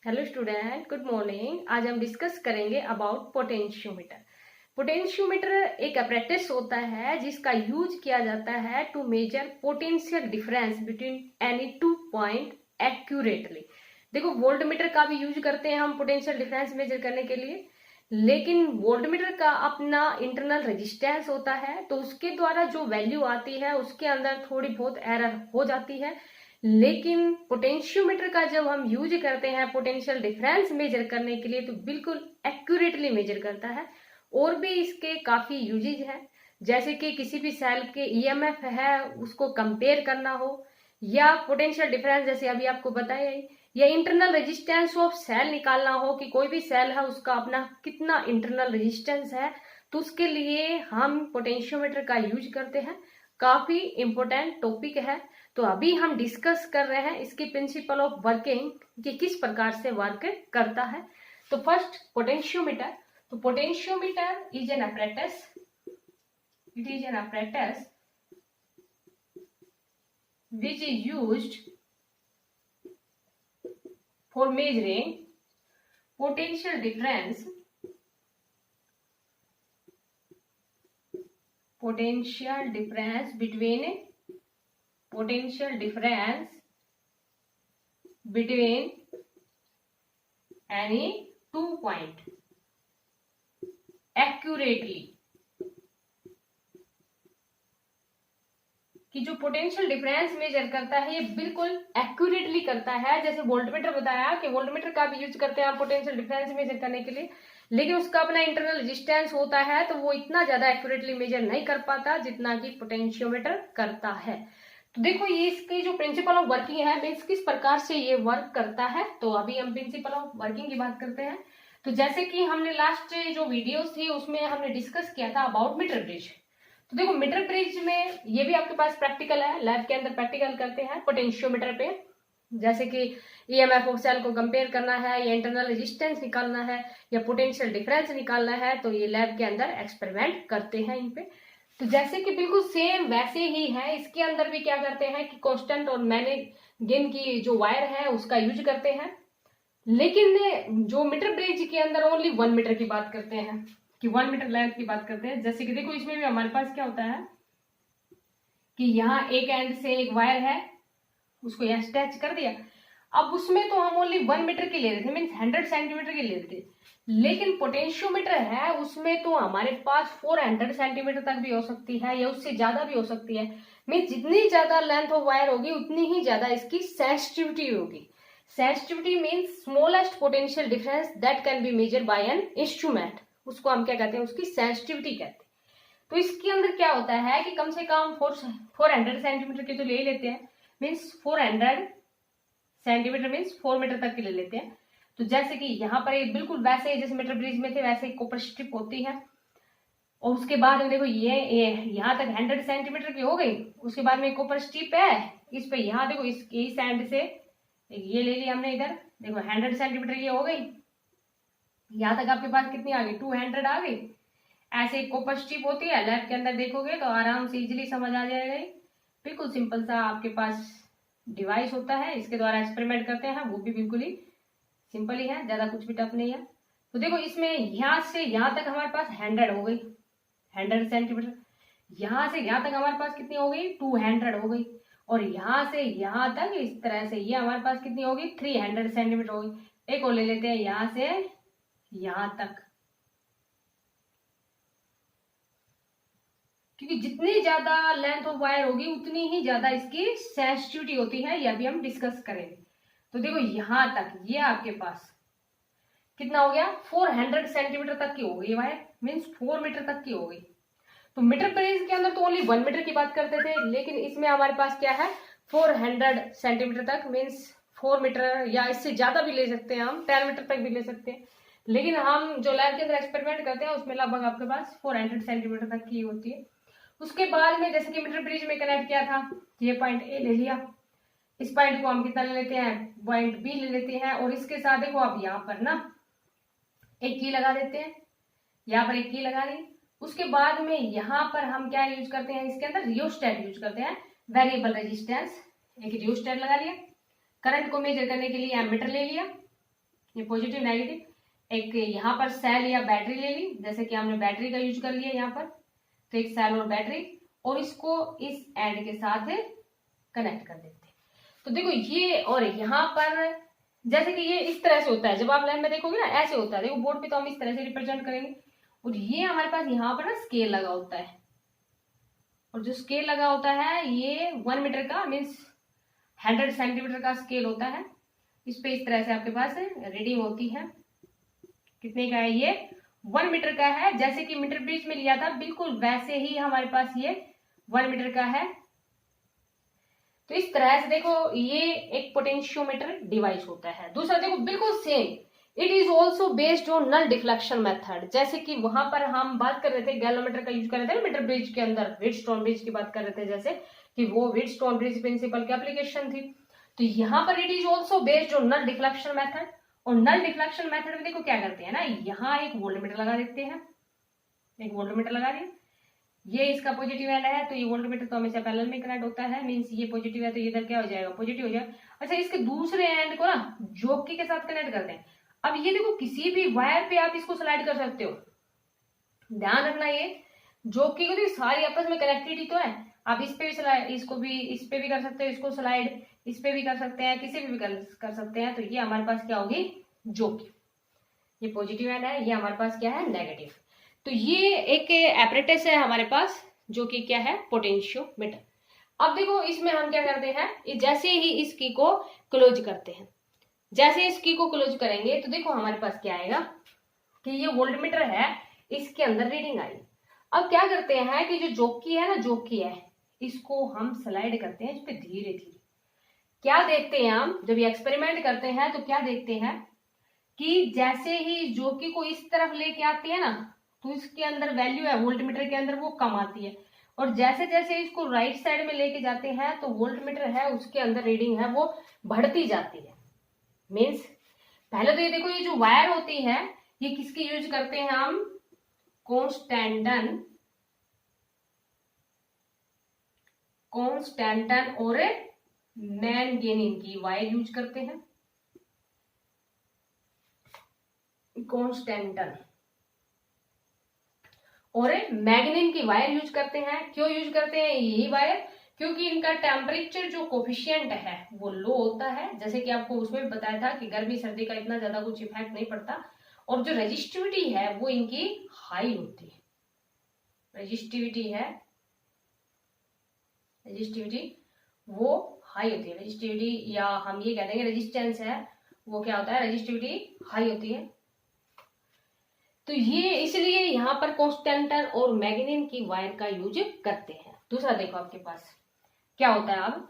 Hello student, good morning. आज हम discuss करेंगे अबाउट पोटेंशियोमीटर। पोटेंशियोमीटर एक अपरेटस होता है जिसका यूज किया जाता है to measure potential difference between any two point accurately. देखो, वोल्टमीटर का भी यूज करते हैं हम पोटेंशियल डिफरेंस मेजर करने के लिए, लेकिन वोल्टमीटर का अपना इंटरनल रेजिस्टेंस होता है, तो उसके द्वारा जो वैल्यू आती है उसके अंदर थोड़ी बहुत एरर हो जाती है। लेकिन पोटेंशियोमीटर का जब हम यूज करते हैं पोटेंशियल डिफरेंस मेजर करने के लिए, तो बिल्कुल एक्यूरेटली मेजर करता है। और भी इसके काफी यूजेज हैं, जैसे कि किसी भी सेल के ईएमएफ है उसको कंपेयर करना हो, या पोटेंशियल डिफरेंस जैसे अभी आपको बताया ही, या इंटरनल रेजिस्टेंस ऑफ सेल निकालना हो कि कोई भी सेल है उसका अपना कितना इंटरनल रेजिस्टेंस है, तो उसके लिए हम पोटेंशियोमीटर का यूज करते हैं। काफी इंपॉर्टेंट टॉपिक है। तो अभी हम डिस्कस कर रहे हैं इसकी प्रिंसिपल ऑफ वर्किंग कि किस प्रकार से वर्क करता है। तो फर्स्ट पोटेंशियोमीटर। तो potentiometer is an apparatus, it is an apparatus which is used for measuring potential difference between any 2 point accurately। कि जो पोटेंशियल डिफरेंस मेजर करता है ये बिल्कुल एक्यूरेटली करता है। जैसे वोल्टमीटर बताया कि वोल्टमीटर का भी यूज करते हैं आप पोटेंशियल डिफरेंस मेजर करने के लिए, लेकिन उसका अपना इंटरनल रेजिस्टेंस होता है, तो वो इतना ज्यादा एक्यूरेटली मेजर नहीं कर पाता जितना कि पोटेंशियोमीटर करता है। तो देखो, ये इसकी जो प्रिंसिपल ऑफ वर्किंग है, मीन्स किस प्रकार से ये वर्क करता है। तो अभी हम प्रिंसिपल ऑफ वर्किंग की बात करते हैं। तो जैसे कि हमने लास्ट जो वीडियोस थी उसमें हमने डिस्कस किया था अबाउट मीटर ब्रिज। तो देखो, मीटर ब्रिज में ये भी आपके पास प्रैक्टिकल है, लैब के अंदर प्रैक्टिकल करते हैं पोटेंशियोमीटर पे। जैसे कि ईएमएफ ऑफ सेल को कंपेयर करना है, या इंटरनल रेजिस्टेंस निकालना है, या पोटेंशियल डिफरेंस निकालना है, तो ये लैब के अंदर एक्सपेरिमेंट करते हैं इन पे। तो जैसे कि बिल्कुल सेम वैसे ही है, इसके अंदर भी क्या करते हैं कि कांस्टेंट और मैग्नेटिक की जो वायर है उसका यूज करते हैं। लेकिन जो मीटर ब्रिज के अंदर ओनली 1 मीटर की बात करते हैं, कि 1 मीटर लेंथ की बात करते हैं। जैसे कि देखो, इसमें भी हमारे पास क्या होता है कि यहाँ एक एंड से एक वायर है, उसको यहाँ अटैच कर दिया। अब उसमें तो हम ओनली 1 मीटर की ले रहे थे, मीन्स 100 सेंटीमीटर की ले रहे थे। लेकिन पोटेंशियोमीटर है उसमें तो हमारे पास 400 सेंटीमीटर तक भी हो सकती है, या उससे ज्यादा भी हो सकती है। मीन्स जितनी ज्यादा लेंथ ऑफ वायर होगी उतनी ही ज्यादा इसकी सेंसिटिविटी होगी। Sensitivity means smallest potential difference that can be measured by an instrument, उसको हम क्या कहते हैं, उसकी सेंसिटिविटी कहते हैं। तो इसके अंदर क्या होता है कि कम से कम 400 सेंटीमीटर की तो ले ही लेते हैं, मीन्स 400 सेंटीमीटर मीन्स 4 मीटर तक की ले लेते हैं। तो जैसे कि यहाँ पर ये बिल्कुल वैसे जैसे मीटर ब्रिज में थे वैसे ही कॉपर स्ट्रिप होती है, और उसके बाद में देखो ये यहाँ तक 100 सेंटीमीटर की हो गई। उसके बाद में कॉपर स्ट्रिप है इस पे, यहाँ देखो इस एंड से ये ले लिया हमने, इधर देखो 100 सेंटीमीटर ये हो गई। यहाँ तक आपके पास कितनी आ गई, 200 आ गई। ऐसे एक कॉपर स्ट्रिप होती है, लैब के अंदर देखोगे तो आराम से इजीली समझ आ जाएगा। बिल्कुल सिंपल सा आपके पास डिवाइस होता है, इसके द्वारा एक्सपेरिमेंट करते हैं, वो भी बिल्कुल ही सिंपल ही है, ज्यादा कुछ भी टफ नहीं है। तो देखो, इसमें यहाँ से यहाँ तक हमारे पास 100 हो गई, 100 सेंटीमीटर। यहाँ से यहाँ तक हमारे पास कितनी हो गई, 200 हो गई। और यहाँ से यहाँ तक इस तरह से ये हमारे पास कितनी होगी, 300 सेंटीमीटर हो गई। एक और ले लेते हैं यहाँ से यहाँ तक, क्योंकि जितनी ज्यादा लेंथ ऑफ वायर होगी उतनी ही ज्यादा इसकी सेंसिटिविटी होती है, ये अभी हम डिस्कस करेंगे। तो देखो, यहां तक ये आपके पास कितना हो गया, 400 सेंटीमीटर तक की हो गई वायर, मीन्स 4 मीटर तक की हो गई। तो मीटर ब्रिज के अंदर तो ओनली 1 मीटर की बात करते थे, लेकिन इसमें हमारे पास क्या है, 400 सेंटीमीटर तक, मीन्स 4 मीटर, या इससे ज्यादा भी ले सकते हैं हम, 10 मीटर तक भी ले सकते हैं। लेकिन हम जो लैब के अंदर एक्सपेरिमेंट करते हैं उसमें लगभग आपके पास 400 सेंटीमीटर तक की होती है। उसके बाद में जैसे कि मीटर ब्रिज में कनेक्ट किया था, ये पॉइंट ए ले लिया, इस पॉइंट को हम कितना ले लेते हैं, पॉइंट बी ले लेते हैं, और इसके साथ देखो आप यहाँ पर ना एक की लगा देते हैं, यहाँ पर एक की लगा दी। उसके बाद में यहाँ पर हम क्या यूज करते हैं, इसके अंदर रियोस्टेट यूज करते हैं, वेरिएबल रेजिस्टेंस। एक रियोस्टेट लगा लिया, करंट को मेजर करने के लिए एमीटर ले लिया, ये पॉजिटिव नेगेटिव। एक यहाँ पर सेल या बैटरी ले ली, जैसे कि हमने बैटरी का यूज कर लिया यहाँ पर, तो एक सेल और बैटरी, और इसको इस एंड के साथ कनेक्ट कर देते हैं। तो देखो ये, और यहाँ पर जैसे कि ये इस तरह से होता है, जब आप लाइन में देखोगे ना ऐसे होता है, देखो बोर्ड पे तो हम इस तरह से रिप्रेजेंट करेंगे, और ये हमारे पास यहाँ पर ना स्केल लगा होता है, और जो स्केल लगा होता है ये 1 मीटर का मीन्स 100 सेंटीमीटर का स्केल होता है। इस पे इस तरह से आपके पास रीडिंग होती है, कितने का है ये 1 मीटर का है, जैसे कि मीटर ब्रिज में लिया था बिल्कुल वैसे ही हमारे पास ये 1 मीटर का है। तो इस तरह से देखो ये एक पोटेंशियोमीटर डिवाइस होता है। दूसरा देखो बिल्कुल same, it is also based on null deflection method, जैसे कि वहां पर हम बात कर रहे थे गैलोमीटर का यूज कर रहे थे मीटर ब्रिज के अंदर, व्हीटस्टोन ब्रिज की बात कर रहे थे, जैसे कि वो व्हीटस्टोन ब्रिज प्रिंसिपल की एप्लीकेशन थी। तो यहाँ पर it is also based on null deflection method, और नल डिफ्लेक्शन मेथड में देखो क्या करते हैं ना, यहाँ एक वोल्टमीटर लगा देते हैं, एक वोल्टमीटर लगा दिया, ये इसका पॉजिटिव एंड है, तो ये वोल्टमीटर तो हमेशा पैरेलल में कनेक्ट होता है, मींस ये पॉजिटिव है तो ये इधर क्या हो जाएगा पॉजिटिव हो जाएगा। अच्छा, इसके दूसरे एंड को ना जॉकी के साथ कनेक्ट करते हैं। अब ये देखो किसी भी वायर पे आप इसको स्लाइड कर सकते हो, ध्यान रखना ये जॉकी को, सारी आपस में कनेक्टिविटी तो है, आप इस पे भी स्लाइड, इसको भी इस पे भी कर सकते हो, इसको स्लाइड इस पे भी कर सकते हैं, किसी भी कर सकते हैं। तो ये हमारे पास क्या होगी जॉकी, ये पॉजिटिव एंड है, ये हमारे पास क्या है नेगेटिव। तो ये एक एपरेटस है हमारे पास जो कि क्या है पोटेंशियोमीटर। अब देखो इसमें हम क्या करते हैं, जैसे ही इस की को क्लोज करते हैं, जैसे इस की को क्लोज करेंगे तो देखो हमारे पास क्या आएगा कि ये वोल्टमीटर है, इसके अंदर रीडिंग आई। अब क्या करते हैं कि जो जॉकी है ना, जॉकी है, इसको हम स्लाइड करते हैं इस पे धीरे धीरे। क्या देखते हैं हम जब ये एक्सपेरिमेंट करते हैं, तो क्या देखते हैं कि जैसे ही जॉकी को इस तरफ लेके आती है ना, तो इसके अंदर वैल्यू है वोल्टमीटर के अंदर वो कम आती है, और जैसे जैसे इसको राइट साइड में लेके जाते हैं तो वोल्टमीटर है उसके अंदर रीडिंग है वो बढ़ती जाती है। मीन्स पहले तो ये देखो, ये जो वायर होती है ये किसकी यूज करते हैं हम, कॉन्स्टेंटन और मैंगनीज की वायर यूज करते हैं, कॉन्स्टेंटन और मैग्नीज की वायर यूज करते हैं। क्यों यूज करते हैं यही वायर, क्योंकि इनका टेम्परेचर जो कोफिशिएंट है वो लो होता है, जैसे कि आपको उसमें भी बताया था कि गर्मी सर्दी का इतना ज्यादा कुछ इफेक्ट नहीं पड़ता, और जो रेजिस्टिविटी है वो इनकी हाई होती है, रेजिस्टिविटी वो हाई होती है, रेजिस्टिविटी या हम ये कह देंगे रेजिस्टेंस है वो क्या होता है, रेजिस्टिविटी हाई होती है। तो ये इसलिए यहाँ पर कॉन्स्टेंटन और मैग्नीज की वायर का यूज करते हैं। दूसरा देखो आपके पास क्या होता है, अब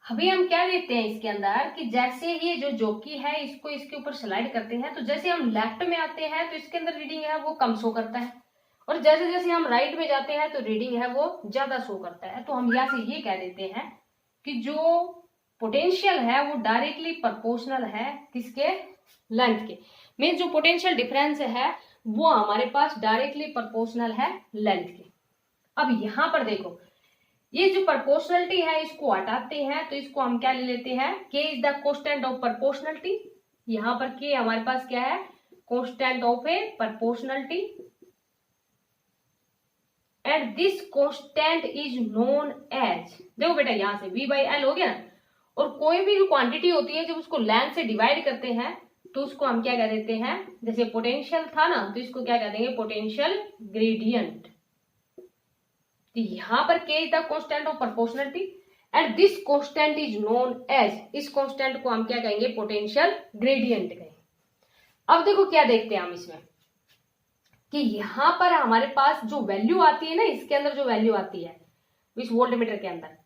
अभी हम क्या देखते हैं इसके अंदर कि जैसे ये जो जॉकी है इसको इसके ऊपर स्लाइड करते हैं, तो जैसे हम लेफ्ट में आते हैं तो इसके अंदर रीडिंग है वो कम शो करता है, और जैसे जैसे हम राइट में जाते हैं तो रीडिंग है वो ज्यादा शो करता है। तो हम यहाँ से ये कह देते हैं कि जो पोटेंशियल है वो डायरेक्टली प्रोपोर्शनल है किसके, लेंथ के। मीन जो पोटेंशियल डिफरेंस है वो हमारे पास डायरेक्टली प्रोपोर्शनल है लेंथ के। अब यहां पर देखो ये जो प्रोपोर्शनलिटी है इसको हटाते हैं, तो इसको हम क्या ले लेते हैं, K is the constant of proportionality. यहां पर के हमारे पास क्या है, constant of a proportionality, and this constant is known as, देखो बेटा यहां से v बाई एल हो गया ना, और कोई भी जो क्वांटिटी होती है जब उसको लेंथ से डिवाइड करते हैं तो उसको हम क्या कह देते हैं, जैसे पोटेंशियल था ना तो इसको क्या कह देंगे पोटेंशियल ग्रेडियंट। तो यहां पर k is the constant of proportionality and this constant is known as, इस कांस्टेंट को हम क्या कहेंगे पोटेंशियल ग्रेडियंट कहेंगे। अब देखो क्या देखते हैं हम इसमें कि यहां पर हमारे पास जो वैल्यू आती है ना, इसके अंदर जो वैल्यू आती है इस वोल्टमीटर के अंदर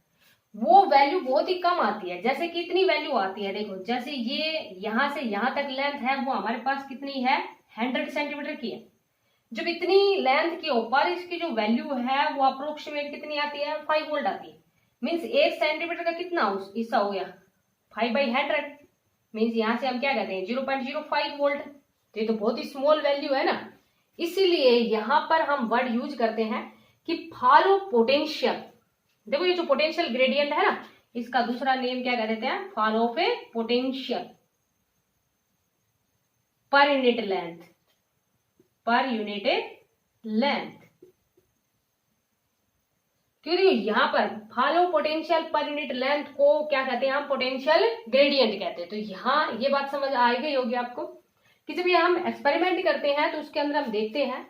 वो वैल्यू बहुत ही कम आती है। जैसे कि इतनी वैल्यू आती है, देखो जैसे ये यहां से यहां तक लेंथ है वो हमारे पास कितनी है 100 सेंटीमीटर की है। जब इतनी लेंथ के ऊपर इसकी जो वैल्यू है वो अप्रोक्सीमेट कितनी आती है 5 वोल्ट आती है। मीन्स 1 सेंटीमीटर का कितना हिस्सा हो गया 5/100, मीन्स यहां से हम क्या कहते हैं 0.05 वोल्ट। तो ये तो बहुत ही स्मॉल वैल्यू है ना, इसीलिए यहां पर हम वर्ड यूज करते हैं कि फॉलो पोटेंशियल। देखो ये जो पोटेंशियल ग्रेडियंट है ना इसका दूसरा नेम क्या कह देते हैं follow of A potential. Per unit length, per unit length. क्योंकि यहाँ पर follow potential per unit length को क्या कहते हैं हम, पोटेंशियल ग्रेडियंट कहते हैं। तो यहाँ ये बात समझ आ गई होगी आपको कि जब ये हम एक्सपेरिमेंट करते हैं तो उसके अंदर हम देखते हैं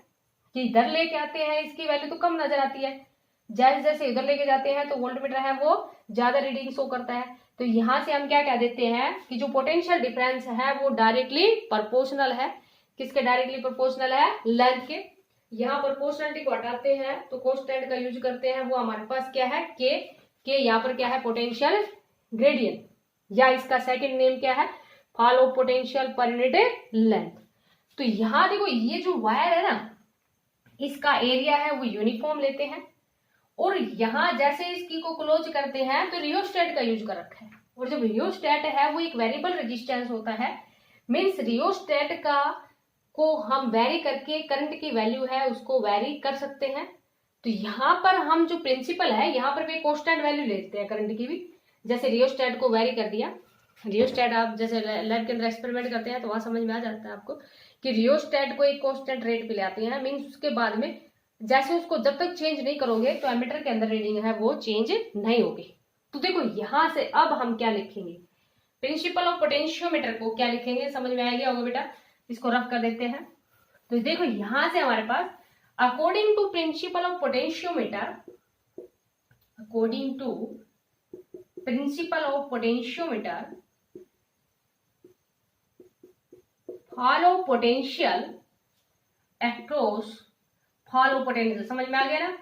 कि इधर लेके आते हैं इसकी वैल्यू तो कम नजर आती है, जैसे जैसे इधर लेके जाते हैं तो वोल्टमीटर है वो ज्यादा रीडिंग शो करता है। तो यहाँ से हम क्या कह देते हैं कि जो पोटेंशियल डिफरेंस है वो डायरेक्टली प्रोपोर्शनल है, किसके डायरेक्टली प्रोपोर्शनल है, लेंथ के। यहाँ प्रोपोर्शनलिटी को हटाते हैं तो कांस्टेंट का यूज करते हैं, वो हमारे पास क्या है, के यहाँ पर क्या है, पोटेंशियल ग्रेडियंट, या इसका सेकंड नेम क्या है, follow potential per unit length. तो यहाँ देखो ये जो वायर है ना, इसका एरिया है वो यूनिफॉर्म लेते हैं, और यहाँ जैसे इसकी को क्लोज करते हैं तो रियोस्टेट का यूज कर रखा है। और जब रियोस्टेट है वो एक वेरिएबल रेजिस्टेंस होता है, मीन्स रियोस्टेट का को हम वेरी करके करंट की वैल्यू है उसको वेरी कर सकते हैं। तो यहाँ पर हम जो प्रिंसिपल है यहाँ पर भी कांस्टेंट वैल्यू लेते हैं करंट की भी, जैसे रियोस्टेट को वेरी कर दिया। रियोस्टेट आप जैसे लैब के अंदर एक्सपेरिमेंट करते हैं तो वहां समझ में आ जाता है आपको कि रियोस्टेट को एक कांस्टेंट रेट पे ले आते हैं, मीन्स उसके बाद में जैसे उसको जब तक चेंज नहीं करोगे तो एमीटर के अंदर रीडिंग है वो चेंज नहीं होगी। तो देखो यहाँ से अब हम क्या लिखेंगे, प्रिंसिपल ऑफ पोटेंशियोमीटर को क्या लिखेंगे, समझ में आ गया होगा बेटा, इसको रफ कर देते हैं। तो देखो यहां से हमारे पास according to principle of potentiometer, according to principle of potentiometer fall of potential across, fall of potential समझ में आ गया ना,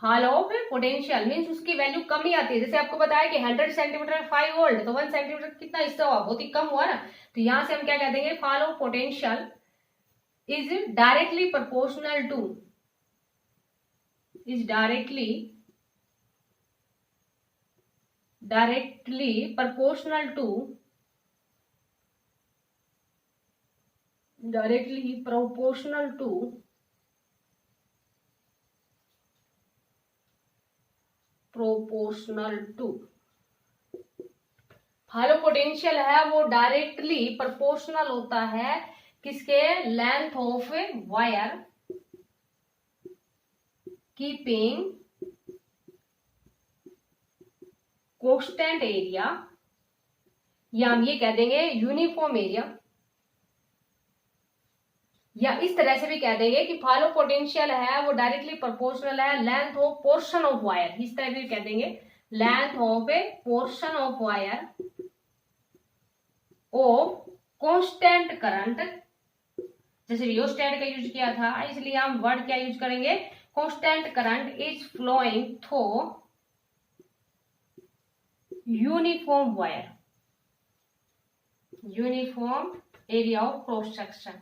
फॉलो पोटेंशियल मीन्स उसकी वैल्यू कम ही आती है। जैसे आपको बताया कि 100 सेंटीमीटर में 5 वोल्ट, तो 1 सेंटीमीटर कितना हिस्सा हुआ, बहुत ही कम हुआ ना। तो यहां से हम क्या कह देंगे, fall of potential is directly proportional to, is directly proportional to, directly proportional to fall of potential है वो डायरेक्टली प्रोपोर्शनल होता है किसके, length of wire keeping constant area, या हम ये कह देंगे यूनिफॉर्म एरिया, या इस तरह से भी कह देंगे कि फॉलो पोटेंशियल है वो डायरेक्टली प्रोपोर्शनल है length of portion of wire, इस तरह भी कह देंगे length of a portion of wire of constant current. जैसे रियोस्टेट का यूज किया था इसलिए हम वर्ड क्या यूज करेंगे, constant current is flowing through uniform wire, uniform area of cross section,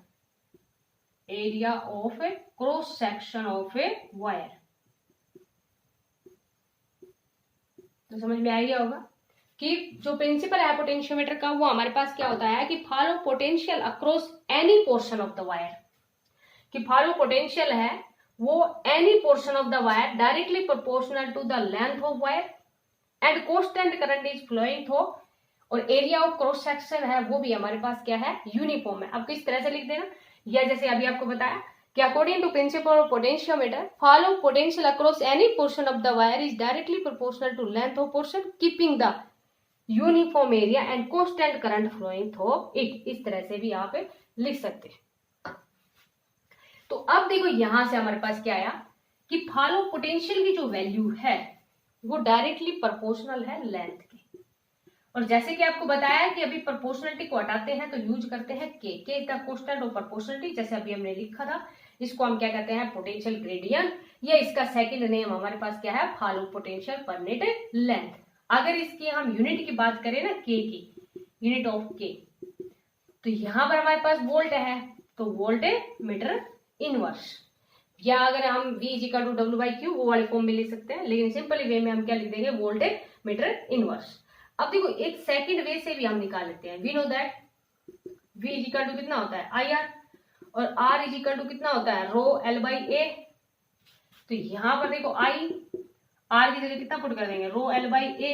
area of cross section of a wire. तो समझ में आ गया होगा कि जो प्रिंसिपल है पोटेंशियोमीटर का वो हमारे पास क्या होता है कि fall of potential across any portion of the wire, कि फॉलो पोटेंशियल है वो any portion of the wire directly proportional to the length of wire and constant current is flowing through, और एरिया ऑफ क्रॉस सेक्शन है वो भी हमारे पास क्या है, यूनिफॉर्म है। अब किस तरह से लिख देना, या जैसे अभी आपको बताया कि according to principle of potentiometer fall of potential across any portion of the wire is directly proportional to length of portion keeping the uniform area and constant current flowing through it, इस तरह से भी आप लिख सकते हैं। तो अब देखो यहां से हमारे पास क्या आया कि फॉलो पोटेंशियल की जो वैल्यू है वो डायरेक्टली प्रोपोर्शनल है लेंथ की, और जैसे कि आपको बताया कि अभी प्रोपोर्शनलिटी को हटाते हैं तो यूज करते हैं K is the constant of proportionality, जैसे अभी हमने लिखा था, इसको हम क्या कहते हैं, पोटेंशियल ग्रेडियंट, या इसका सेकंड नेम हमारे पास क्या है, follow potential per unit length. अगर इसकी हम यूनिट की बात करें ना, के की यूनिट ऑफ के, तो यहां पर हमारे पास वोल्ट है तो वोल्ट मीटर इनवर्स, या अगर हम V इक्वल टू W/Q वो वाले फॉर्म में लिख सकते हैं, लेकिन सिंपली वे में हम क्या लिख देंगे, वोल्ट मीटर इनवर्स। अब देखो एक सेकंड वे से भी हम निकाल लेते हैं, we know that V equal to कितना होता है IR, और R इक्वल टू कितना होता है रो L/A। तो यहां पर देखो I R की जगह कितना पुट कर देंगे, रो L/A,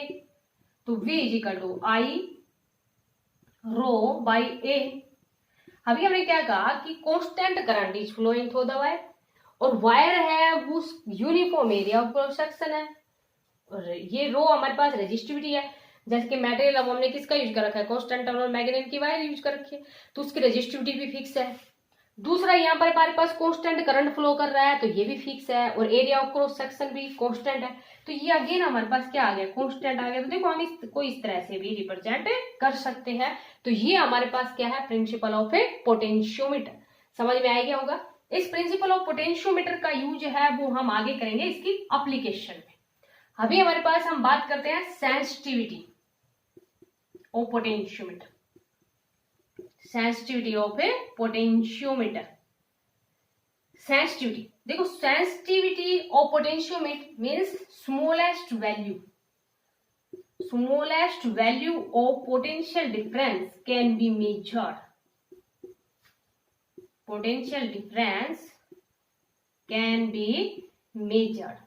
तो V equal to I rho by A। अभी हमने क्या कहा कि constant current is flowing through the wire, और वायर है वो uniform area of cross section है, और ये रो हमारे पास रेजिस्टिविटी है। जैसे कि मेटेरियल अब हमने किसका यूज कर रखा है, कांस्टेंट और मैग्नेट की वायर यूज कर रखी है, तो उसकी रेजिस्टिविटी भी फिक्स है। दूसरा यहाँ पर हमारे पास कांस्टेंट करंट फ्लो कर रहा है, तो ये भी फिक्स है, और एरिया ऑफ क्रॉस सेक्शन भी कांस्टेंट है, तो ये अगेन हमारे पास क्या आ गया, कांस्टेंट आ गया। तो देखो हम इसको इस तरह से भी रिप्रेजेंट कर सकते हैं। तो ये हमारे पास क्या है, प्रिंसिपल ऑफ ए पोटेंशियोमीटर। समझ में आ गया होगा। इस प्रिंसिपल ऑफ पोटेंशियोमीटर का यूज है वो हम आगे करेंगे इसकी एप्लीकेशन में। अभी हमारे पास हम बात करते हैं sensitivity of potentiometer, sensitivity of a potentiometer. Sensitivity देखो, sensitivity of potentiometer means smallest value of potential difference can be measured, potential difference can be measured,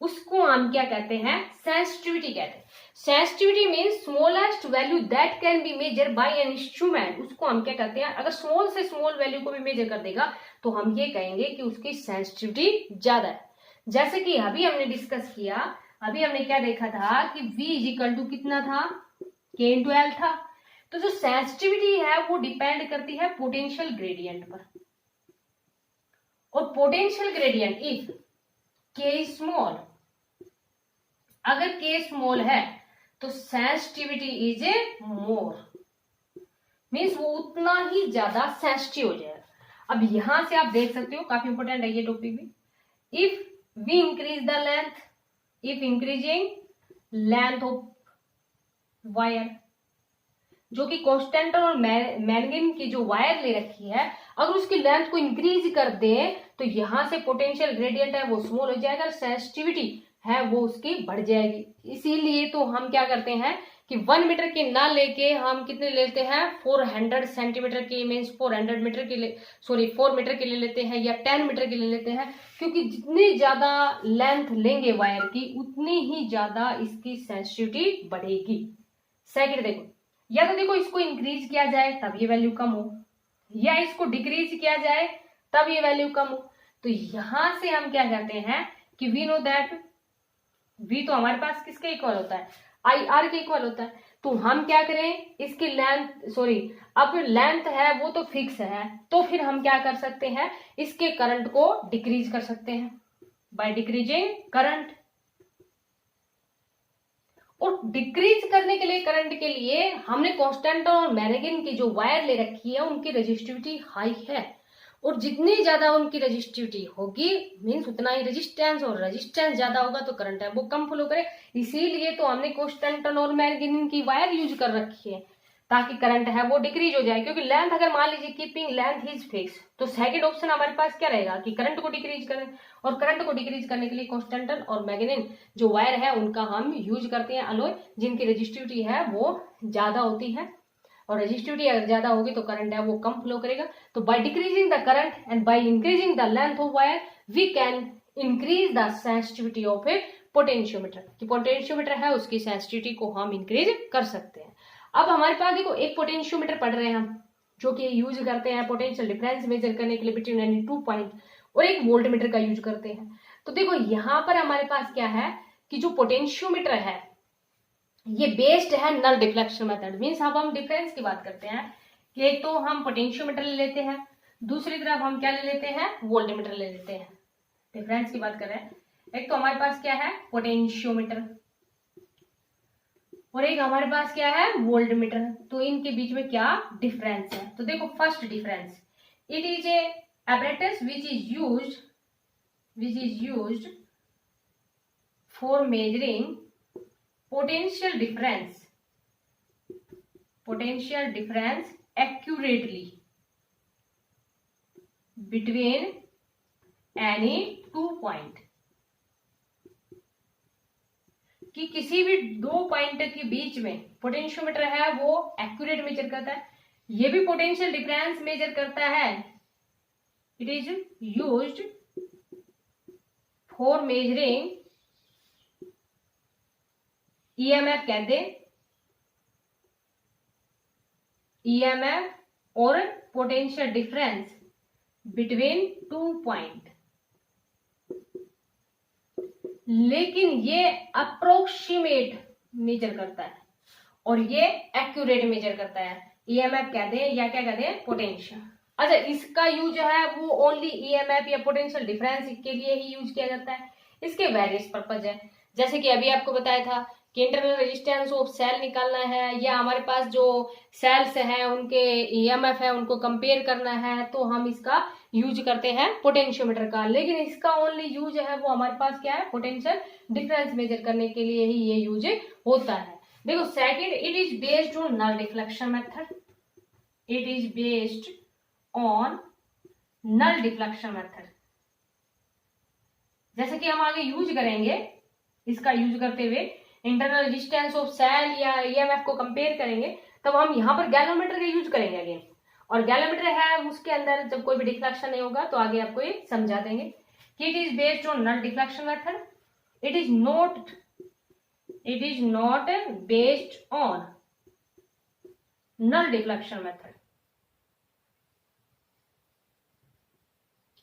उसको हम क्या कहते हैं, सेंसिटिविटी कहते हैं। Sensitivity means smallest value that can be measure by an instrument, उसको हम क्या कहते हैं, अगर स्मॉल से स्मॉल वैल्यू को भी मेजर कर देगा तो हम ये कहेंगे कि उसकी सेंसिटिविटी ज्यादा है। जैसे कि अभी हमने डिस्कस किया, अभी हमने क्या देखा था कि V इज इक्वल टू कितना था, K इंटू L था। तो जो सेंसिटिविटी है वो डिपेंड करती है पोटेंशियल ग्रेडियंट पर, और potential gradient if K is small, अगर K स्मॉल है तो sensitivity is a more, means वो उतना ही ज्यादा सेंसिटिव हो जाएगा। अब यहां से आप देख सकते हो, काफी इंपॉर्टेंट है ये टॉपिक भी। If we increase the length, if increasing length of wire, जो कि कांस्टेंट और मैग्नेट की जो वायर ले रखी है, अगर उसकी लेंथ को इंक्रीज कर दे तो यहां से पोटेंशियल ग्रेडियंट है वो स्मॉल हो जाएगा, सेंसिटिविटी है वो उसकी बढ़ जाएगी। इसीलिए तो हम क्या करते हैं कि 1 मीटर की ना लेके हम कितने लेते हैं, 400 सेंटीमीटर की, मीन्स 400 मीटर के लिए, सॉरी 4 मीटर के लिए लेते हैं, या 10 मीटर के लिए लेते हैं, क्योंकि जितनी ज्यादा लेंथ लेंगे वायर की उतनी ही ज्यादा इसकी सेंसिटिविटी बढ़ेगी। सेकंड देखो, या तो देखो इसको इंक्रीज किया जाए तब ये वैल्यू कम हो, या इसको डिक्रीज किया जाए तब ये वैल्यू कम हो। तो यहां से हम क्या कहते हैं कि वी नो दैट V तो हमारे पास किसके इक्वल होता है, IR के इक्वल होता है। तो हम क्या करें, इसकी लेंथ, सॉरी अब लेंथ है वो तो फिक्स है, तो फिर हम क्या कर सकते हैं, इसके करंट को डिक्रीज कर सकते हैं बाय डिक्रीजिंग करंट। और डिक्रीज करने के लिए, करंट के लिए हमने कांस्टेंट और मैग्नेट की जो वायर ले रखी है उनकी रेजिस्टिविटी हाई है, और जितनी ज्यादा उनकी रेजिस्टिविटी होगी मीन्स उतना ही रेजिस्टेंस, और रेजिस्टेंस ज्यादा होगा तो करंट है वो कम फ्लो करे। इसीलिए तो हमने कांस्टेंट और मैग्नेट की वायर यूज कर रखी है ताकि करंट है वो डिक्रीज हो जाए। क्योंकि लेंथ अगर मान लीजिए कीपिंग लेंथ इज फिक्स, तो सेकंड ऑप्शन हमारे पास क्या रहेगा कि करंट को डिक्रीज करें, और करंट को डिक्रीज करने के लिए कांस्टेंट और मैग्नेट जो वायर है उनका हम यूज करते हैं अलॉय, जिनकी रेजिस्टिविटी है वो ज्यादा होती है, और रेजिस्टिविटी अगर ज्यादा होगी तो करंट है वो कम फ्लो करेगा। तो by decreasing the current and by increasing the length of wire we can increase the sensitivity of a potentiometer, कि पोटेंशियोमीटर है उसकी सेंसिटिविटी को हम इंक्रीज कर सकते हैं। अब हमारे पास देखो एक पोटेंशियोमीटर पढ़ रहे हैं हम, जो कि यूज करते हैं पोटेंशियल डिफरेंस मेजर करने के लिए बिटवीन एनी 2 पॉइंट, और एक वोल्टमीटर का यूज करते हैं। तो देखो यहाँ पर हमारे पास क्या है कि जो पोटेंशियोमीटर है ये बेस्ड है नल डिफ्लेक्शन मेथड, मीन्स अब हम डिफरेंस की बात करते हैं कि एक तो हम पोटेंशियोमीटर ले लेते हैं, दूसरी तरफ हम क्या ले लेते हैं, वोल्टमीटर ले लेते हैं। डिफरेंस की बात कर रहे हैं, एक तो हमारे पास क्या है पोटेंशियोमीटर, और एक हमारे पास क्या है वोल्टमीटर। तो इनके बीच में क्या डिफरेंस है, तो देखो first difference, it is a apparatus which is used for measuring potential difference accurately between any 2 point, कि किसी भी 2 पॉइंट के बीच में पोटेंशियोमीटर है वो एक्यूरेट मेजर करता है, ये भी पोटेंशियल डिफरेंस मेजर करता है। It is used for measuring EMF कहते, ईएमएफ और पोटेंशियल डिफरेंस बिटवीन 2 पॉइंट, लेकिन ये अप्रोक्सीमेट मेजर करता है और ये एक्यूरेट मेजर करता है। ईएमएफ कहते हैं या क्या कहते हैं, पोटेंशियल। अच्छा, इसका यूज जो है वो ओनली ईएमएफ या पोटेंशियल डिफरेंस के लिए ही यूज किया जाता है। इसके वेरियस पर्पज है, जैसे कि अभी आपको बताया था कि इंटरनल रेजिस्टेंस ऑफ सेल निकालना है, या हमारे पास जो सेल्स हैं उनके ईएमएफ है उनको कंपेयर करना है, तो हम इसका यूज करते हैं पोटेंशियोमीटर का। लेकिन इसका ओनली यूज है वो हमारे पास क्या है, पोटेंशियल डिफरेंस मेजर करने के लिए ही ये यूज होता है। देखो second, it is based on null deflection method. It is based on null deflection method. जैसे कि हम आगे यूज करेंगे, इसका यूज करते हुए इंटरनल रेजिस्टेंस ऑफ सेल या ईएमएफ को कंपेयर करेंगे, तब हम यहाँ पर गैलोमीटर का यूज करेंगे अगेन। और गैलोमीटर है उसके अंदर जब कोई भी डिफ्लेक्शन नहीं होगा, तो आगे आपको ये समझा देंगे कि it is based on null deflection method. It is not based on null deflection method,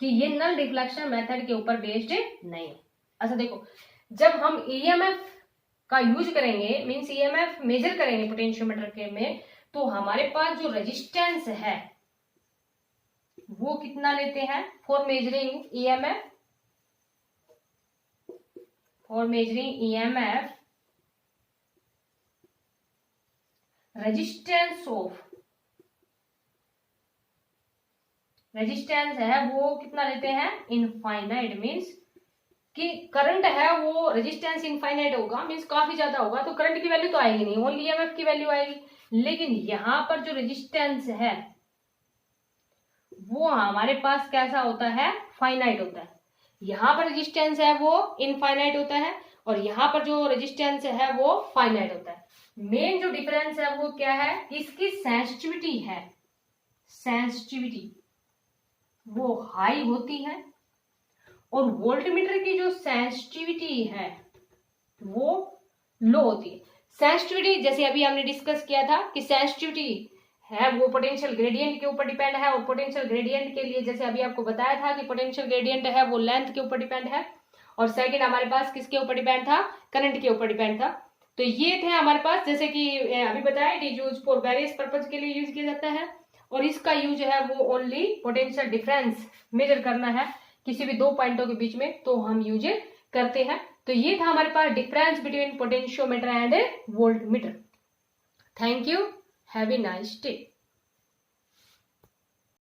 कि ये नल डिफ्लेक्शन मेथड के ऊपर बेस्ड नहीं है। अच्छा देखो, जब हम ईएमएफ का यूज करेंगे, मींस ईएमएफ मेजर करेंगे पोटेंशियोमीटर के में, तो हमारे पास जो रेजिस्टेंस है वो कितना लेते हैं फॉर मेजरिंग ईएमएफ। रेजिस्टेंस है वो कितना लेते हैं, इनफाइनाइट। मींस कि करंट है वो रेजिस्टेंस इनफाइनाइट होगा, मींस काफी ज्यादा होगा, तो करंट की वैल्यू तो आएगी नहीं, ओनली ईएमएफ की वैल्यू आएगी। लेकिन यहां पर जो रेजिस्टेंस है वो हमारे पास कैसा होता है, फाइनाइट होता है। यहां पर रेजिस्टेंस है वो इनफाइनाइट होता है और यहां पर जो रेजिस्टेंस है वो फाइनाइट होता है। मेन जो डिफरेंस है वो क्या है, इसकी सेंसिटिविटी है, सेंसिटिविटी वो हाई होती है और वोल्टमीटर की जो सेंसिटिविटी है वो लो होती है। सेंसिटिविटी जैसे अभी हमने डिस्कस किया था कि सेंसिटिविटी है वो पोटेंशियल ग्रेडियंट के ऊपर डिपेंड है, और पोटेंशियल ग्रेडियंट के लिए जैसे अभी आपको बताया था कि पोटेंशियल ग्रेडियंट है वो लेंथ के ऊपर डिपेंड है, और सेकंड हमारे पास किसके ऊपर डिपेंड था, करंट के ऊपर डिपेंड था। तो ये थे हमारे पास, जैसे कि अभी बताया it is use for various purpose के लिए यूज किया जाता है, और इसका यूज है वो ओनली पोटेंशियल डिफरेंस मेजर करना है किसी भी दो पॉइंटों के बीच में, तो हम यूज करते हैं। तो ये था हमारे पास difference between potentiometer and voltmeter. Thank you, have a nice day.